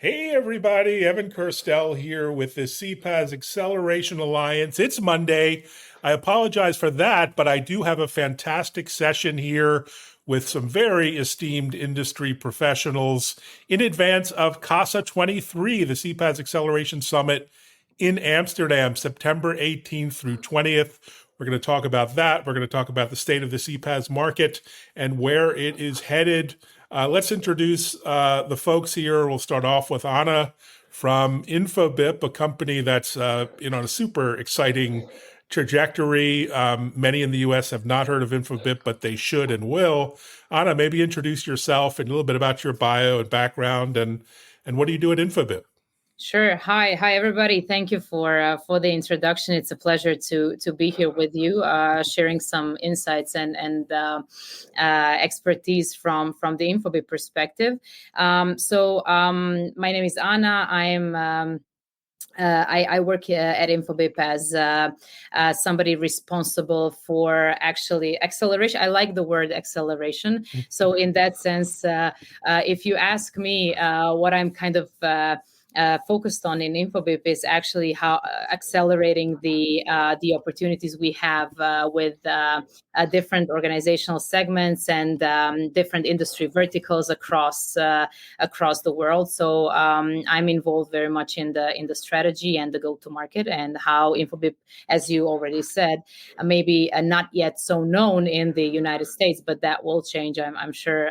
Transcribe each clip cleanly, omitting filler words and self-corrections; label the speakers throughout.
Speaker 1: Hey everybody, Evan Kirstel here with the CPAS Acceleration Alliance. It's Monday. I apologize for that, but I do have a fantastic session here with some very esteemed industry professionals in advance of CASA 23, the CPAS Acceleration Summit in Amsterdam, September 18th through 20th. We're going to talk about that. We're going to talk about the state of the CPAS market and where it is headed. Let's introduce the folks here. We'll start off with Anna from InfoBip, a company that's on a super exciting trajectory. Many in the U.S. have not heard of InfoBip, but they should and will. Anna, maybe introduce yourself and a little bit about your bio and background, and what do you do at InfoBip?
Speaker 2: Sure. Hi, everybody. Thank you for the introduction. It's a pleasure to be here with you, sharing some insights and expertise from the InfoBip perspective. So my name is Anna. I work at InfoBip as somebody responsible for actually acceleration. I like the word acceleration. So in that sense, if you ask me what I'm kind of focused on in InfoBip is actually how accelerating the opportunities we have with different organizational segments and different industry verticals across the world. So I'm involved very much in the strategy and the go-to-market, and how InfoBip, as you already said, maybe not yet so known in the United States, but that will change, I'm sure,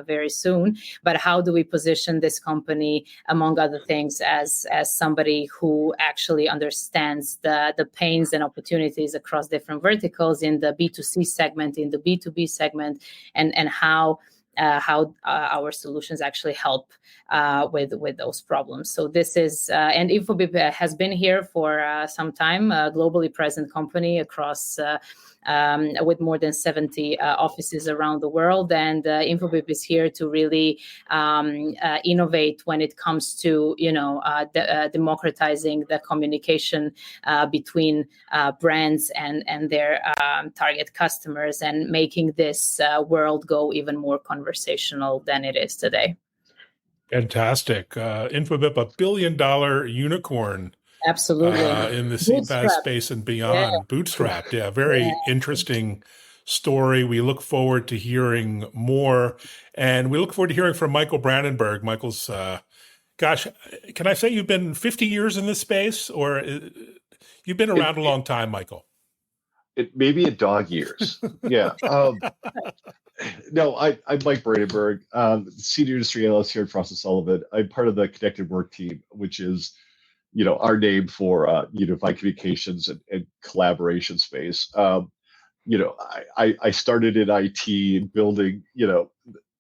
Speaker 2: very soon. But how do we position this company, among other things, as somebody who actually understands the pains and opportunities across different verticals in the B2C segment, in the B2B segment, and how our solutions actually help with those problems. So this is, and InfoBip has been here for some time, a globally present company across with more than 70 offices around the world. And InfoBip is here to really innovate when it comes to, democratizing the communication between brands and their target customers, and making this world go even more conversational than it is today.
Speaker 1: Fantastic. InfoBip, $1 billion unicorn.
Speaker 2: Absolutely.
Speaker 1: In the CPAS space and beyond. Yeah. Bootstrapped. Yeah. Very interesting story. We look forward to hearing more. And we look forward to hearing from Michael Brandenburg. Michael's, gosh, can I say you've been 50 years in this space, or you've been around a long time, Michael?
Speaker 3: It maybe a dog years. Yeah. No, I'm Mike Brandenburg, senior industry analyst here at Frost Sullivan. I'm part of the Connected Work team, which is our name for unified communications and collaboration space. I started in IT building,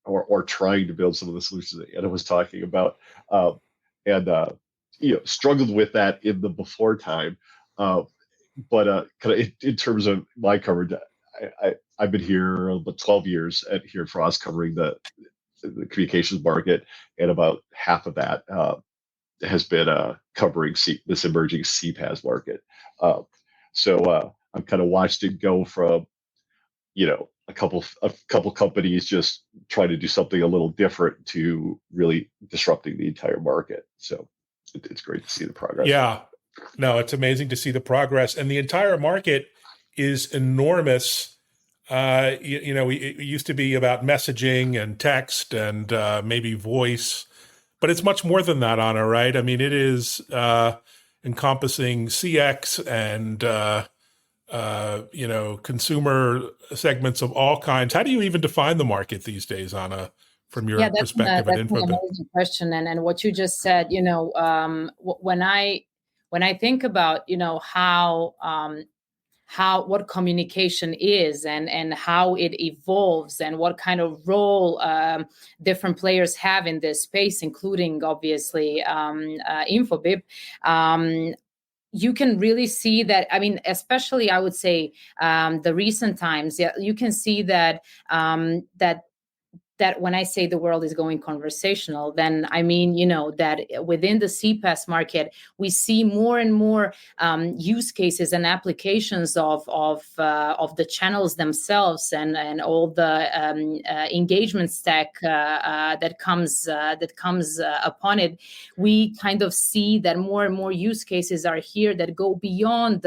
Speaker 3: or trying to build some of the solutions that Anna was talking about, and struggled with that in the before time. But kind of in terms of my coverage, I've been here about 12 years here at Frost, covering the communications market, and about half of that has been covering this emerging CPAS market. So I've kind of watched it go from, a couple companies just trying to do something a little different to really disrupting the entire market. So it's great to see the progress.
Speaker 1: Yeah, no, it's amazing to see the progress, and the entire market is enormous. It used to be about messaging and text and maybe voice. But it's much more than that, Anna, right? I mean, it is encompassing CX and, consumer segments of all kinds. How do you even define the market these days, Anna, from your perspective at InfoBip?
Speaker 2: That's an amazing question. And what you just said, when I think about, what communication is and how it evolves, and what kind of role different players have in this space, including obviously InfoBip, you can really see that. I mean, especially I would say the recent times, you can see that that that when I say the world is going conversational, then I mean, that within the CPAS market, we see more and more use cases and applications of the channels themselves and all the engagement stack that comes upon it. We kind of see that more and more use cases are here that go beyond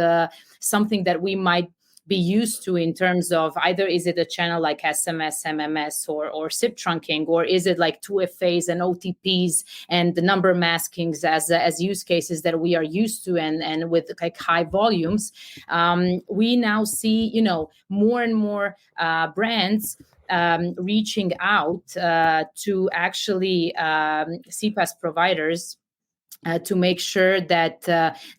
Speaker 2: something that we might be used to in terms of either is it a channel like SMS, MMS, or SIP trunking, or is it like 2FAs and OTPs and the number maskings as use cases that we are used to and with like high volumes. We now see, more and more brands reaching out to actually CPAS providers to make sure that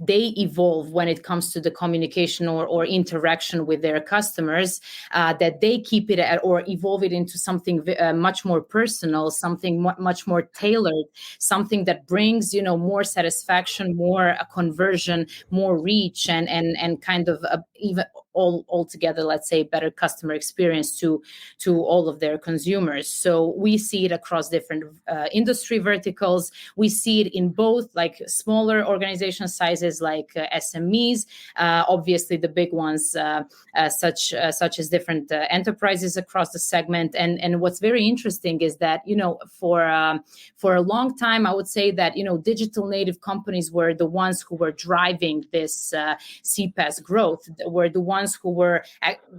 Speaker 2: they evolve when it comes to the communication or interaction with their customers, that they keep it or evolve it into something much more personal, something much more tailored, something that brings, more satisfaction, more conversion, more reach, and kind of even altogether, let's say, better customer experience to all of their consumers. So we see it across different industry verticals. We see it in both like smaller organization sizes like SMEs, obviously the big ones such as different enterprises across the segment. And what's very interesting is that, for a long time, I would say that, digital native companies were the ones who were driving this CPAS growth, were the ones who were,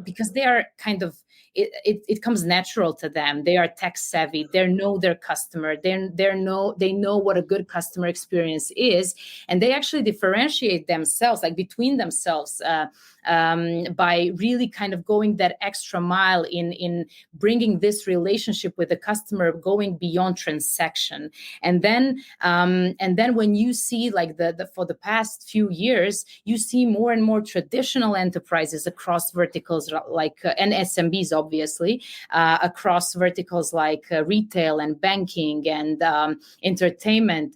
Speaker 2: because they are kind of, it comes natural to them. They are tech savvy. They know their customer. They know what a good customer experience is, and they actually differentiate themselves, like between themselves, by really kind of going that extra mile in bringing this relationship with the customer, going beyond transaction. And then when you see like for the past few years, you see more and more traditional enterprises across verticals like and SMBs, obviously, across verticals like retail and banking and entertainment,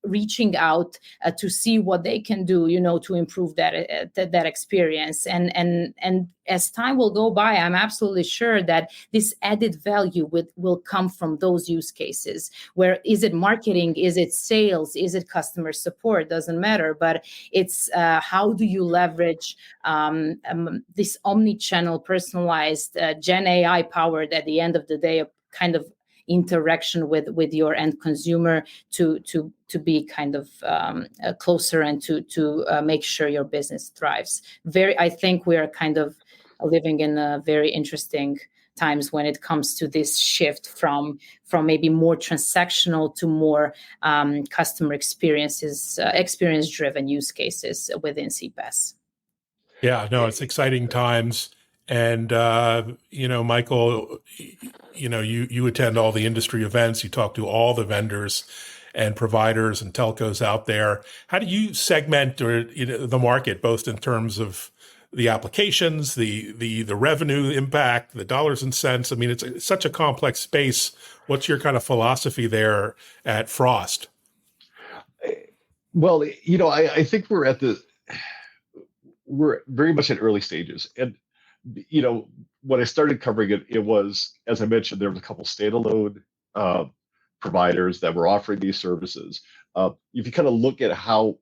Speaker 2: reaching out to see what they can do, to improve that experience. And as time will go by, I'm absolutely sure that this added value will come from those use cases. Where is it marketing? Is it sales? Is it customer support? Doesn't matter. But it's how do you leverage this omni-channel, personalized, GenAI powered, at the end of the day, kind of interaction with your end consumer to be kind of closer and to make sure your business thrives. I think we are kind of living in a very interesting times when it comes to this shift from maybe more transactional to more customer experience driven use cases within CPAS.
Speaker 1: Yeah, no, it's exciting times. And, Michael, you attend all the industry events, you talk to all the vendors and providers and telcos out there. How do you segment the market, both in terms of the applications, the revenue impact, the dollars and cents? I mean, it's such a complex space. What's your kind of philosophy there at Frost?
Speaker 3: Well, I think we're very much at early stages. And when I started covering it, it was, as I mentioned, there was a couple standalone providers that were offering these services. If you kind of look at how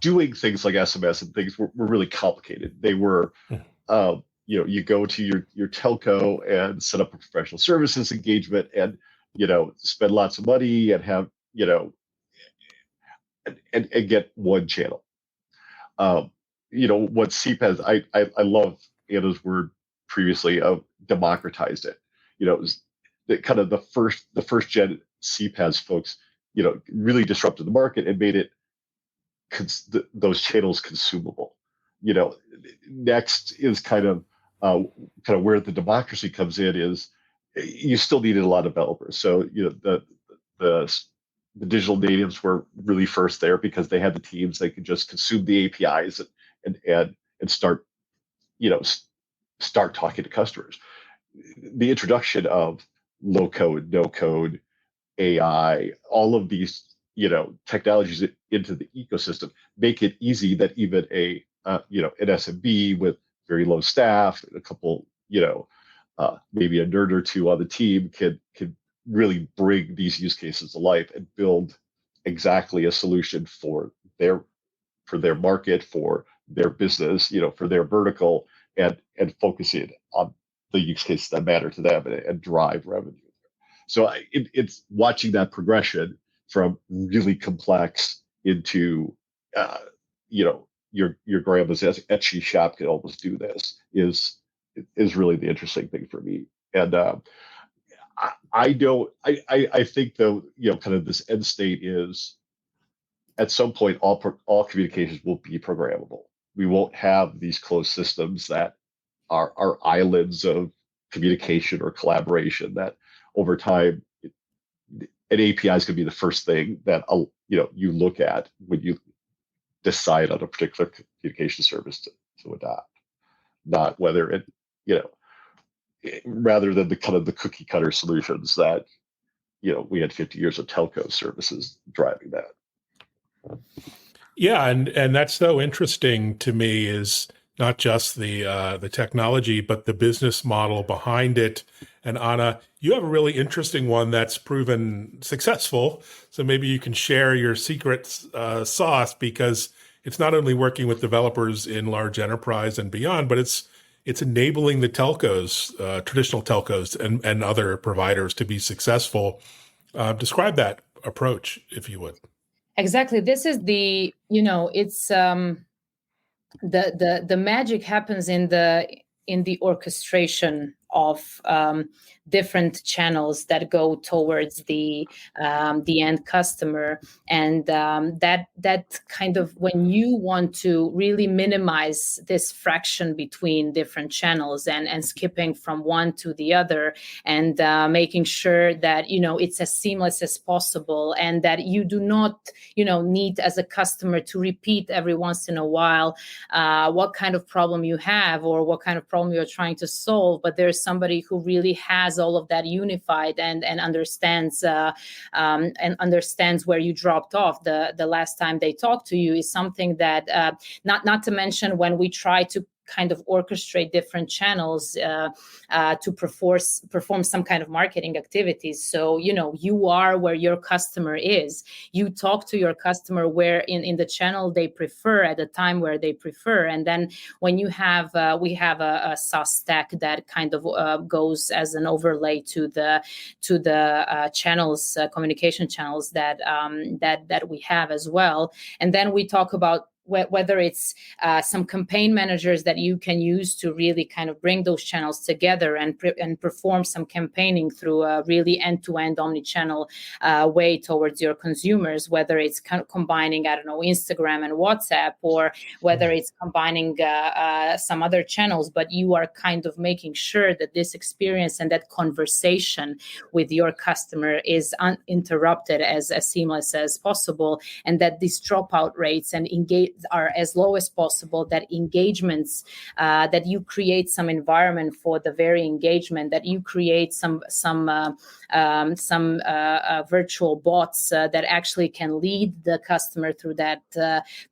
Speaker 3: doing things like SMS and things were really complicated. They were, you go to your telco and set up a professional services engagement and, spend lots of money and have, and get one channel. What CPAS, I love Anna's word previously of democratized it. It was kind of the first gen CPAS folks, really disrupted the market and made it those channels consumable. Next is kind of where the democracy comes in is you still needed a lot of developers. So the digital natives were really first there because they had the teams. They could just consume the APIs and start start talking to customers. The introduction of low code, no code, AI, all of these technologies into the ecosystem make it easy that even an SMB with very low staff, a couple maybe a nerd or two on the team can really bring these use cases to life and build exactly a solution for their market, for their business, for their vertical, and focus it on the use cases that matter to them and drive revenue. So it's watching that progression from really complex into, your grandma's Etsy shop can almost do this is really the interesting thing for me. And I think though, kind of this end state is at some point all communications will be programmable. We won't have these closed systems that are islands of communication or collaboration that over time an API is going to be the first thing that you look at when you decide on a particular communication service to adopt, not whether it rather than the kind of the cookie cutter solutions that we had 50 years of telco services driving that.
Speaker 1: Yeah, and that's so interesting to me is not just the technology, but the business model behind it. And Anna, you have a really interesting one that's proven successful. So maybe you can share your secret sauce, because it's not only working with developers in large enterprise and beyond, but it's enabling the telcos, traditional telcos, and other providers to be successful. Describe that approach, if you would.
Speaker 2: Exactly. This is it's the magic happens in the orchestration of different channels that go towards the end customer, and that kind of, when you want to really minimize this fraction between different channels and skipping from one to the other, and making sure that it's as seamless as possible, and that you do not need as a customer to repeat every once in a while what kind of problem you have or what kind of problem you're trying to solve, but there's somebody who really has all of that unified and understands where you dropped off the last time they talked to you, is something that not to mention when we try to kind of orchestrate different channels to perform some kind of marketing activities. So, you are where your customer is. You talk to your customer where in the channel they prefer at the time where they prefer. And then when you have, we have a SaaS stack that kind of goes as an overlay to the channels, communication channels that we have as well. And then we talk about whether it's some campaign managers that you can use to really kind of bring those channels together and perform some campaigning through a really end-to-end omni-channel way towards your consumers, whether it's kind of combining, Instagram and WhatsApp, or whether it's combining some other channels, but you are kind of making sure that this experience and that conversation with your customer is uninterrupted, as seamless as possible, and that these dropout rates and engage are as low as possible, that engagements, that you create some environment for the very engagement, that you create some virtual bots that actually can lead the customer through that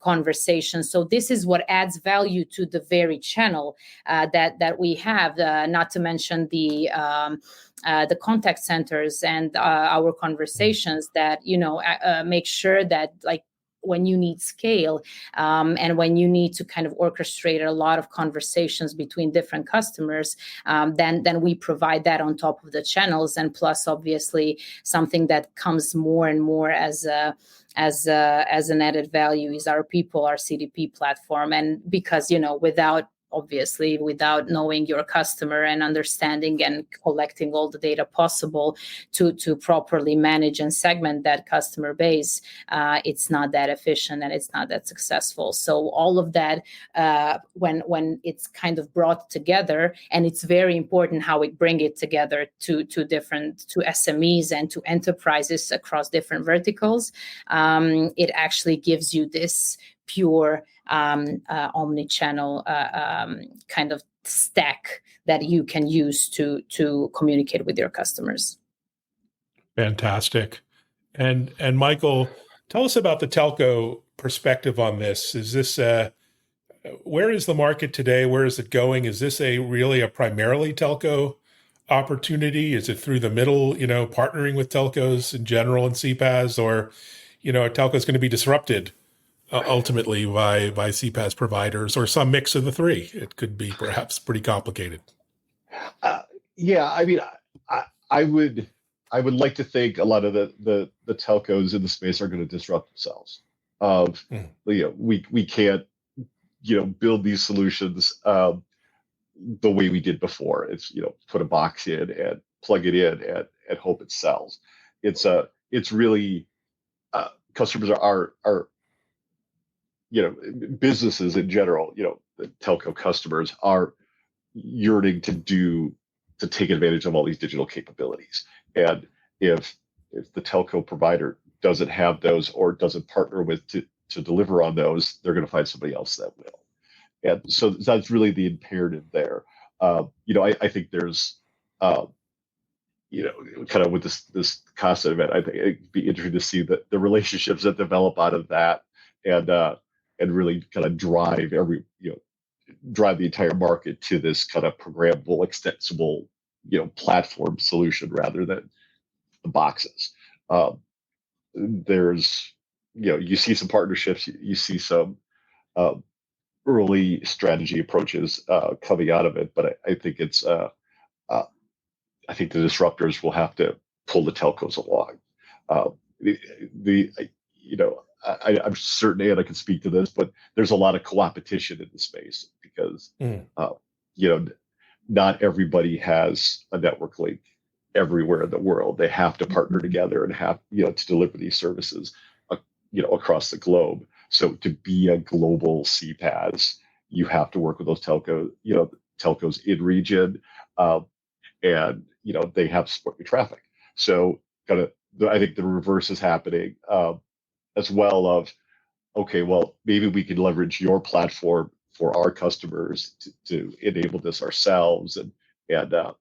Speaker 2: conversation. So this is what adds value to the very channel that we have, not to mention the contact centers and our conversations that make sure that, like, when you need scale and when you need to kind of orchestrate a lot of conversations between different customers, then we provide that on top of the channels. And plus, obviously, something that comes more and more as an added value is our people, our CDP platform. And because, without knowing your customer and understanding and collecting all the data possible to properly manage and segment that customer base, it's not that efficient and it's not that successful. So all of that, when it's kind of brought together, and it's very important how we bring it together to SMEs and to enterprises across different verticals, it actually gives you this pure omni-channel kind of stack that you can use to communicate with your customers.
Speaker 1: Fantastic. And Michael, tell us about the telco perspective on this. Is this where is the market today? Where is it going? Is this really a primarily telco opportunity? Is it through the middle, partnering with telcos in general and CPAS, or, are telcos going to be disrupted ultimately by CPAS providers, or some mix of the three? It could be perhaps pretty complicated.
Speaker 3: Yeah, I mean, I would like to think a lot of the telcos in the space are going to disrupt themselves. We can't build these solutions the way we did before. It's put a box in and plug it in and hope it sells. It's really customers are businesses in general, the telco customers are yearning to take advantage of all these digital capabilities. And if the telco provider doesn't have those or doesn't partner with to deliver on those, they're going to find somebody else that will. And so that's really the imperative there. I think there's, kind of with this CASA event, I think it'd be interesting to see the relationships that develop out of that, and really kind of drive the entire market to this kind of programmable, extensible, platform solution rather than the boxes. There's, you see some partnerships, you see some early strategy approaches coming out of it, but I think I think the disruptors will have to pull the telcos along. I'm certain Anna can speak to this, but there's a lot of co-opetition in the space because not everybody has a network link everywhere in the world. They have to partner together and have to deliver these services across the globe. So to be a global CPAS, you have to work with those telcos in region, and they have to support your traffic. So I think the reverse is happening as well. Of okay, well maybe we can leverage your platform for our customers to enable this ourselves and kind of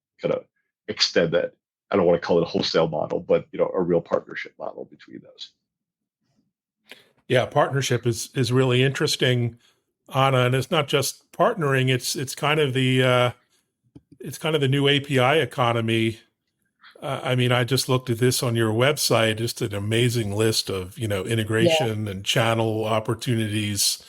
Speaker 3: extend that. I don't want to call it a wholesale model, but a real partnership model between those.
Speaker 1: Yeah, partnership is really interesting, Anna, and it's not just partnering. It's kind of the new API economy. I mean, I just looked at this on your website, just an amazing list of integration and channel opportunities.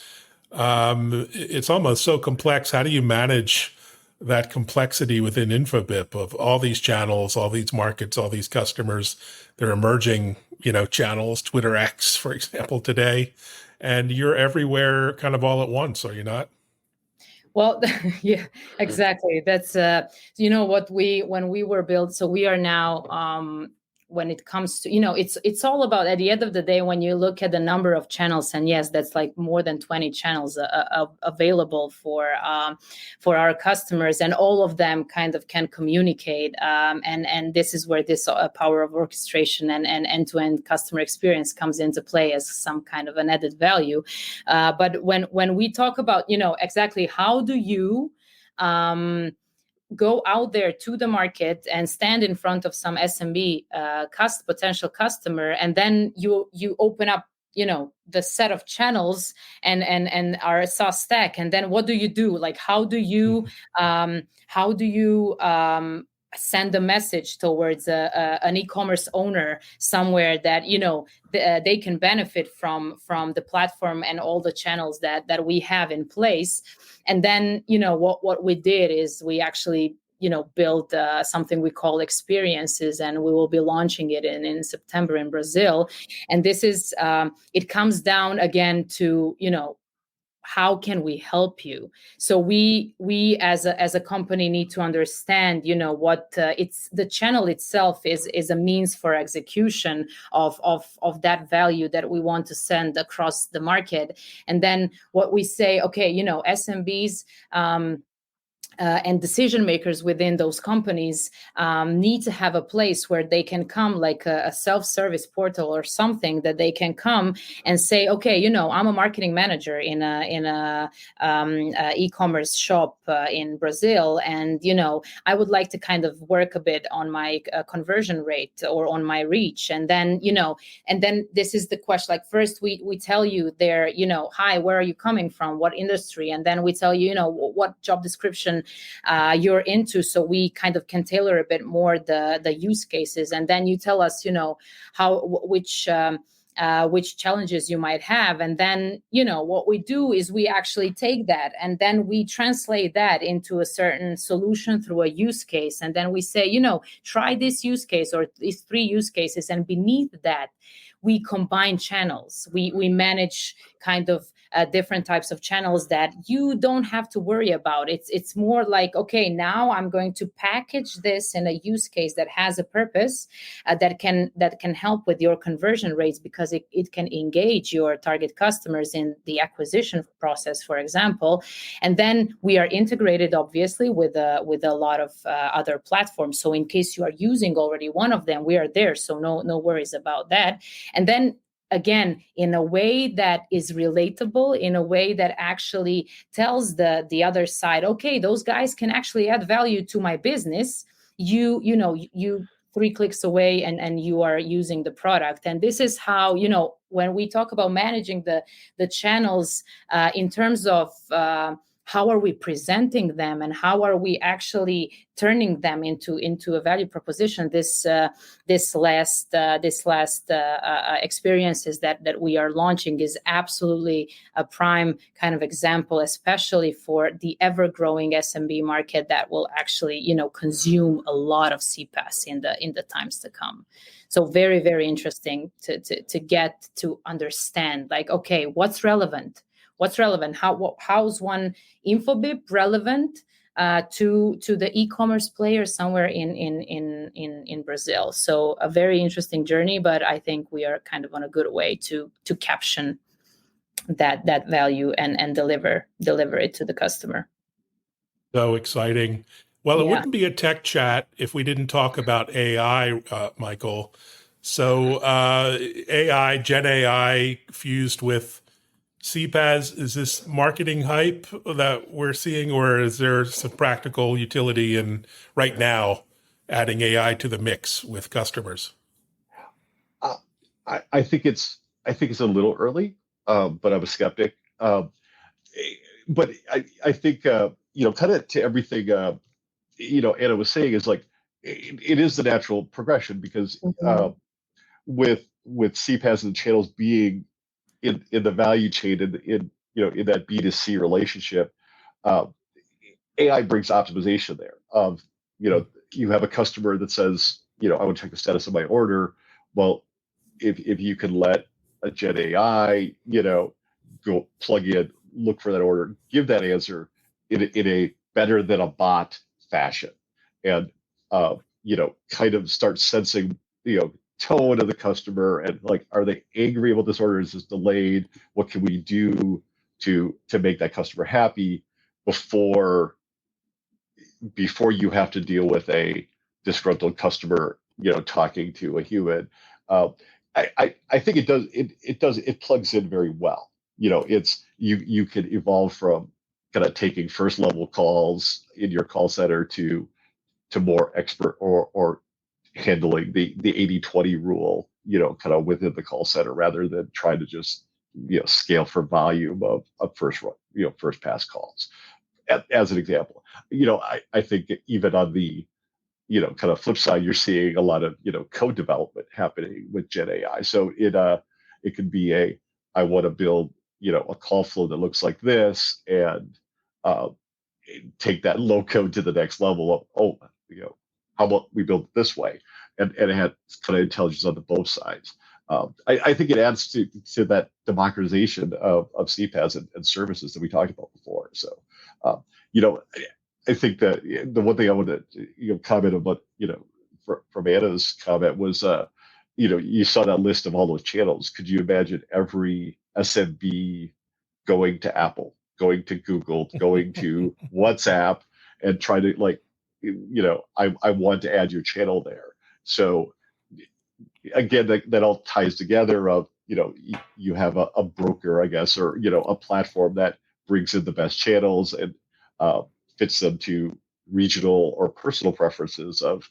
Speaker 1: It's almost so complex. How do you manage that complexity within InfoBip of all these channels, all these markets, all these customers? They're emerging, channels, Twitter X, for example, today, and you're everywhere kind of all at once, are you not?
Speaker 2: Well, yeah, exactly. That's, when we were built, so we are now, when it comes to, it's all about, at the end of the day, when you look at the number of channels, and yes, that's like more than 20 channels available for our customers, and all of them kind of can communicate. And this is where this power of orchestration and end-to-end customer experience comes into play as some kind of an added value. But when we talk about, exactly how do you go out there to the market and stand in front of some SMB potential customer, and then you open up the set of channels and our SaaS stack, and then what do you do? Like how do you send a message towards an e-commerce owner somewhere that they can benefit from the platform and all the channels that we have in place? And then what we did is we actually built something we call experiences, and we will be launching it in September in Brazil. And this is it comes down again to how can we help you? So we as a company need to understand, what it's the channel itself is a means for execution of that value that we want to send across the market. And then what we say, okay, SMBs and decision makers within those companies need to have a place where they can come, like a self-service portal or something that they can come and say, okay, I'm a marketing manager in a e-commerce shop in Brazil, and I would like to kind of work a bit on my conversion rate or on my reach. And then this is the question. Like first we tell you there, hi, where are you coming from? What industry? And then we tell you, what job description you're into, so we kind of can tailor a bit more the use cases, and then you tell us, which challenges you might have. And then, what we do is we actually take that and then we translate that into a certain solution through a use case. And then we say, try this use case or these 3 use cases. And beneath that, we combine channels. We manage kind of different types of channels that you don't have to worry about. It's more like, okay, now I'm going to package this in a use case that has a purpose that can help with your conversion rates, because it can engage your target customers in the acquisition process, for example. And then we are integrated, obviously, with a lot of other platforms. So in case you are using already one of them, we are there. So no worries about that. And then again, in a way that is relatable, in a way that actually tells the other side, okay, those guys can actually add value to my business. You 3 clicks away and you are using the product. And this is how, when we talk about managing the channels in terms of how are we presenting them and how are we actually turning them into a value proposition? This last experiences that we are launching is absolutely a prime kind of example, especially for the ever-growing SMB market that will actually consume a lot of CPAS in the times to come. So very, very interesting to get to understand, like, okay, what's relevant? How's one InfoBip relevant to the e-commerce player somewhere in Brazil? So a very interesting journey, but I think we are kind of on a good way to caption that value and deliver it to the customer.
Speaker 1: So exciting. Well, it wouldn't be a tech chat if we didn't talk about AI, Michael. So AI, GenAI fused with CPAS, is this marketing hype that we're seeing, or is there some practical utility in right now adding AI to the mix with customers?
Speaker 3: I think it's a little early, but I'm a skeptic. But I think kind of to everything Anna was saying is like it is the natural progression, because with CPAS and channels being in the value chain in that B2C relationship, AI brings optimization there. You have a customer that says, I want to check the status of my order. Well, if you can let a GenAI, go plug in, look for that order, give that answer in a better than a bot fashion, and kind of start sensing tone of the customer, and like, are they angry about this order? Is this delayed? What can we do to make that customer happy before you have to deal with a disgruntled customer talking to a human? I think it plugs in very well. It's you can evolve from kind of taking first level calls in your call center to more expert or handling the 80-20 rule, kind of within the call center, rather than trying to just scale for volume of first pass calls. As an example, I think even on the kind of flip side, you're seeing a lot of code development happening with GenAI. So it could be I want to build a call flow that looks like this, and take that low code to the next level of how about we build it this way, and it had kind of intelligence on both sides. I think it adds to that democratization of CPAS and services that we talked about before. So I think that the one thing I want to comment about from Anna's comment was you saw that list of all those channels. Could you imagine every SMB going to Apple, going to Google, going to WhatsApp, and trying to I want to add your channel there? So again, that all ties together of you have a broker, I guess, or a platform that brings in the best channels and fits them to regional or personal preferences of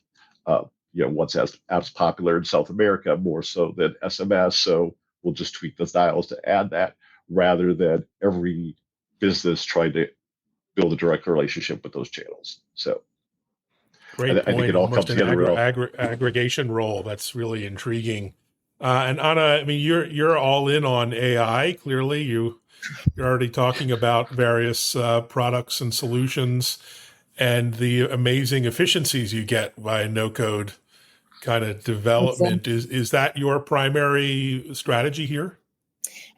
Speaker 3: WhatsApp's popular in South America more so than SMS, so we'll just tweak the dials to add that, rather than every business trying to build a direct relationship with those channels. So
Speaker 1: Great
Speaker 3: I think
Speaker 1: point.
Speaker 3: it all comes
Speaker 1: Almost an
Speaker 3: together real.
Speaker 1: aggregation role. That's really intriguing. And Anna, I mean, you're all in on AI. Clearly, you're already talking about various products and solutions, and the amazing efficiencies you get by no code kind of development. Is that your primary strategy here?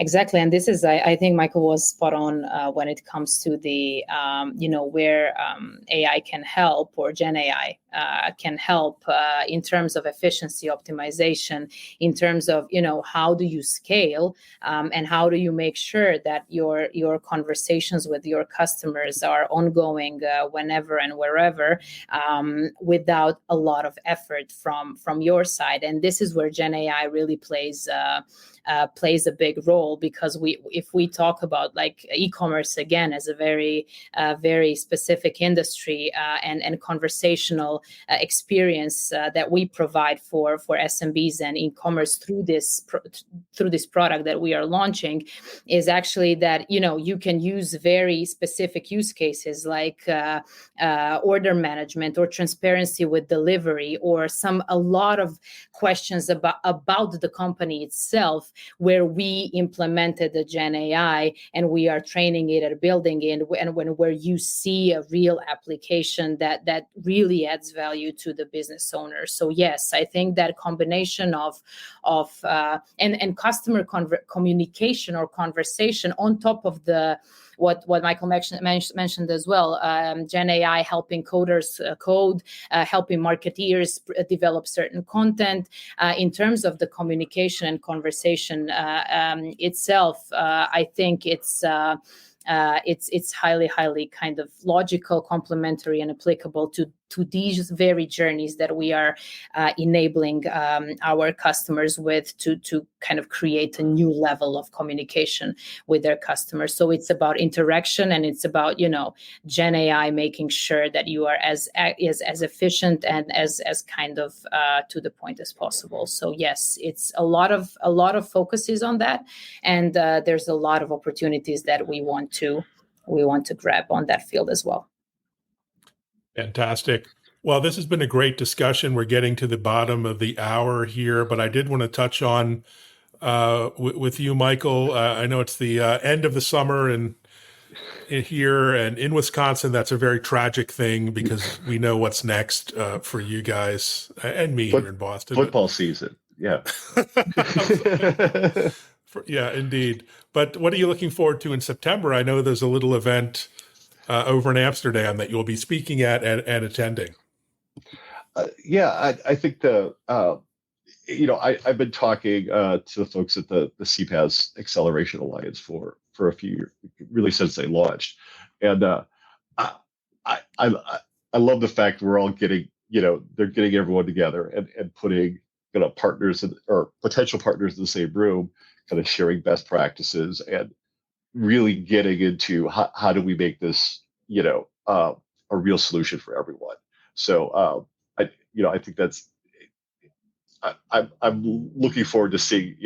Speaker 2: Exactly, and this is, I think Michael was spot on when it comes to the, where AI can help, or Gen AI can help in terms of efficiency optimization, in terms of, how do you scale and how do you make sure that your conversations with your customers are ongoing whenever and wherever, without a lot of effort from your side. And this is where Gen AI really plays a big role, because if we talk about like e-commerce again as a very very specific industry and conversational experience that we provide for SMBs and e-commerce through this product that we are launching, is actually that you can use very specific use cases like order management or transparency with delivery, or a lot of questions about the company itself, where we implemented the Gen AI and we are training it and building it, and where you see a real application that really adds value to the business owner. So yes, I think that combination of and customer communication or conversation on top of what Michael mentioned as well, Gen AI helping coders code, helping marketeers develop certain content. In terms of the communication and conversation itself, I think it's highly kind of logical, complementary, and applicable to these very journeys that we are enabling our customers with to kind of create a new level of communication with their customers. So it's about interaction, and it's about Gen AI making sure that you are as efficient and as kind of to the point as possible. So yes, it's a lot of focus is on that, and there's a lot of opportunities that we want to grab on that field as well.
Speaker 1: Fantastic. Well, this has been a great discussion. We're getting to the bottom of the hour here, but I did want to touch on with you, Michael. I know it's the end of the summer, and here and in Wisconsin, that's a very tragic thing, because we know what's next for you guys and me here in Boston.
Speaker 3: Football season, yeah.
Speaker 1: Yeah, indeed. But what are you looking forward to in September? I know there's a little event over in Amsterdam that you'll be speaking at and attending.
Speaker 3: I think I've been talking to the folks at the CPAS Acceleration Alliance for a few years, really since they launched, and I love the fact we're all getting they're getting everyone together and putting partners or potential partners in the same room, kind of sharing best practices and really getting into how do we make this a real solution for everyone. So I think that's I'm looking forward to seeing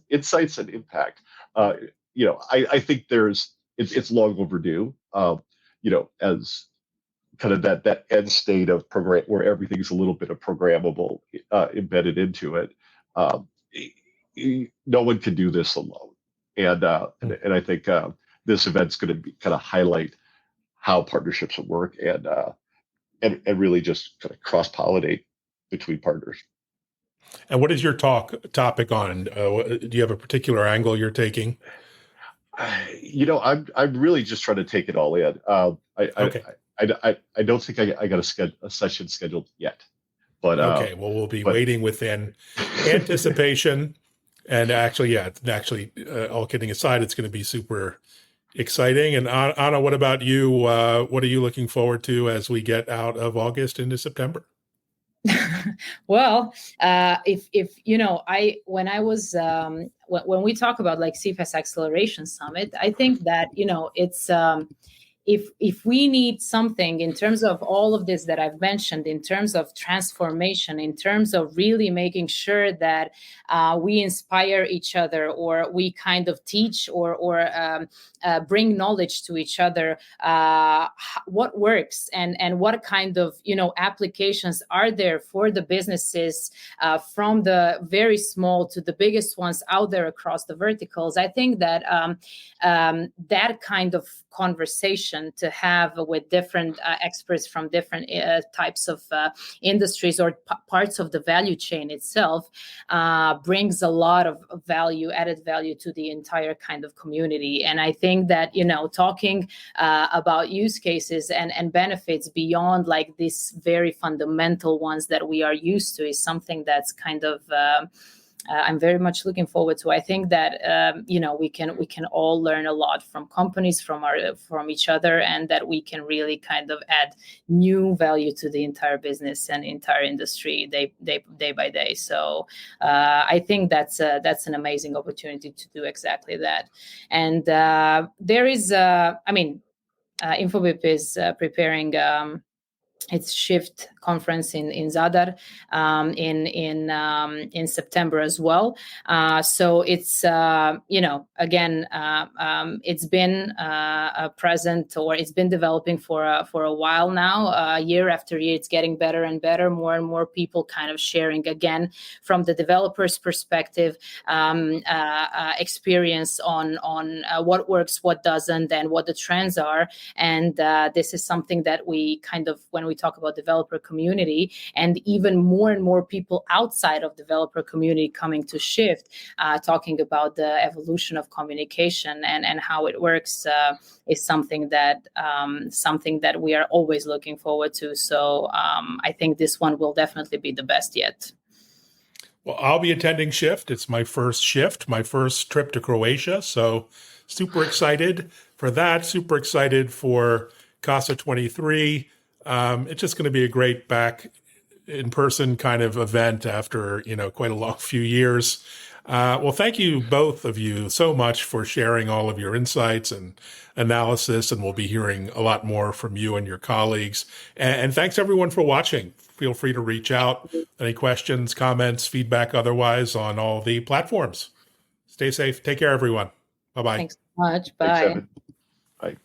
Speaker 3: insights and impact. I think it's long overdue. As kind of that end state of program where everything's a little bit of programmable embedded into it. No one can do this alone, and I think this event's going to be kind of highlight how partnerships will work and really just kind of cross-pollinate between partners.
Speaker 1: And what is your topic on? Do you have a particular angle you're taking?
Speaker 3: I'm really just trying to take it all in.
Speaker 1: Okay.
Speaker 3: I don't think I got a session scheduled yet, but
Speaker 1: okay. Well, we'll be waiting with anticipation. And actually, all kidding aside, it's going to be super exciting. And Anna, what about you? What are you looking forward to as we get out of August into September?
Speaker 2: Well, when we talk about like CPAS Acceleration Summit, I think that it's if we need something in terms of all of this that I've mentioned, in terms of transformation, in terms of really making sure that we inspire each other, or we kind of teach or bring knowledge to each other, what works and what kind of applications are there for the businesses, from the very small to the biggest ones out there across the verticals. I think that that kind of conversation to have with different experts from different types of industries or parts of the value chain itself brings a lot of added value to the entire kind of community. And I think that talking about use cases and benefits beyond like these very fundamental ones that we are used to is something that's kind of I'm very much looking forward to. I think that we can all learn a lot from companies, from each other, and that we can really kind of add new value to the entire business and entire industry day by day. So I think that's an amazing opportunity to do exactly that. And there is, InfoBip is preparing its Shift conference in Zadar in September as well. So it's again it's been present, or it's been developing for a while now. Year after year, it's getting better and better. More and more people kind of sharing again from the developer's perspective, experience on what works, what doesn't, and what the trends are. And this is something that we kind of, when we talk about developer community, and even more and more people outside of developer community coming to Shift, talking about the evolution of communication and how it works, is something that we are always looking forward to. So I think this one will definitely be the best yet.
Speaker 1: Well, I'll be attending Shift. It's my first Shift, my first trip to Croatia. So super excited for that. Super excited for CASA 23. It's just going to be a great back in person kind of event after, quite a long few years. Well, thank you, both of you, so much for sharing all of your insights and analysis. And we'll be hearing a lot more from you and your colleagues. And thanks everyone for watching. Feel free to reach out. Any questions, comments, feedback, otherwise, on all the platforms. Stay safe. Take care, everyone. Bye-bye.
Speaker 2: Thanks so much. Bye.
Speaker 3: Thanks, Evan. Bye.